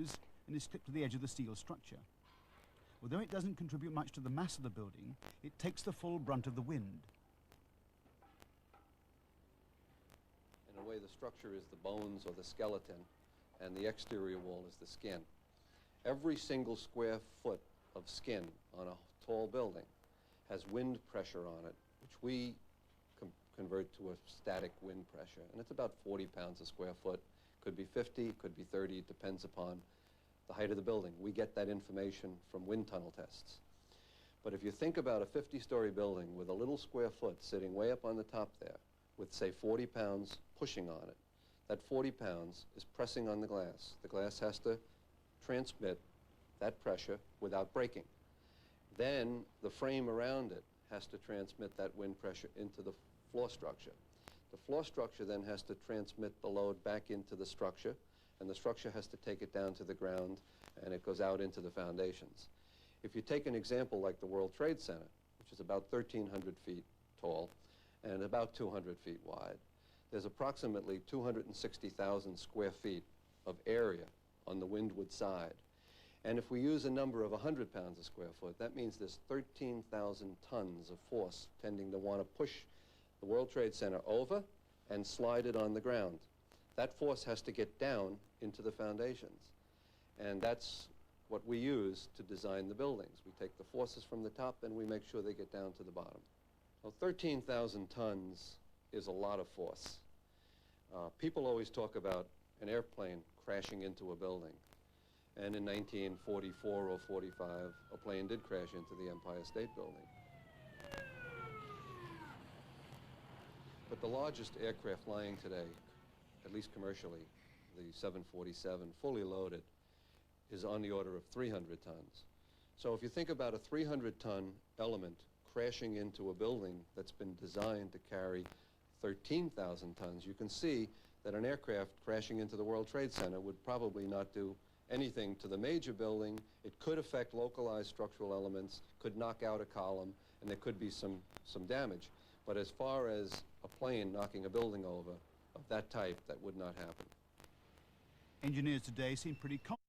goes and is clipped to the edge of the steel structure. Although it doesn't contribute much to the mass of the building, it takes the full brunt of the wind. In a way, the structure is the bones or the skeleton, and the exterior wall is the skin. Every single square foot of skin on a tall building has wind pressure on it, which we convert to a static wind pressure, and it's about 40 pounds a square foot. Could be 50, could be 30, it depends upon the height of the building. We get that information from wind tunnel tests. But if you think about a 50-story building with a little square foot sitting way up on the top there, with say 40 pounds pushing on it, that 40 pounds is pressing on the glass. The glass has to transmit that pressure without breaking. Then the frame around it has to transmit that wind pressure into the floor structure. The floor structure then has to transmit the load back into the structure, and the structure has to take it down to the ground, and it goes out into the foundations. If you take an example like the World Trade Center, which is about 1,300 feet tall and about 200 feet wide, there's approximately 260,000 square feet of area on the windward side. And if we use a number of 100 pounds a square foot, that means there's 13,000 tons of force tending to want to push the World Trade Center over and slide it on the ground. That force has to get down into the foundations. And that's what we use to design the buildings. We take the forces from the top and we make sure they get down to the bottom. Well, 13,000 tons is a lot of force. People always talk about an airplane crashing into a building. And in 1944 or 45, a plane did crash into the Empire State Building. But the largest aircraft flying today, at least commercially, the 747, fully loaded, is on the order of 300 tons. So if you think about a 300-ton element crashing into a building that's been designed to carry 13,000 tons, you can see that an aircraft crashing into the World Trade Center would probably not do anything to the major building. It could affect localized structural elements, could knock out a column, and there could be some damage. But as far as a plane knocking a building over of that type, that would not happen. Engineers today seem pretty confident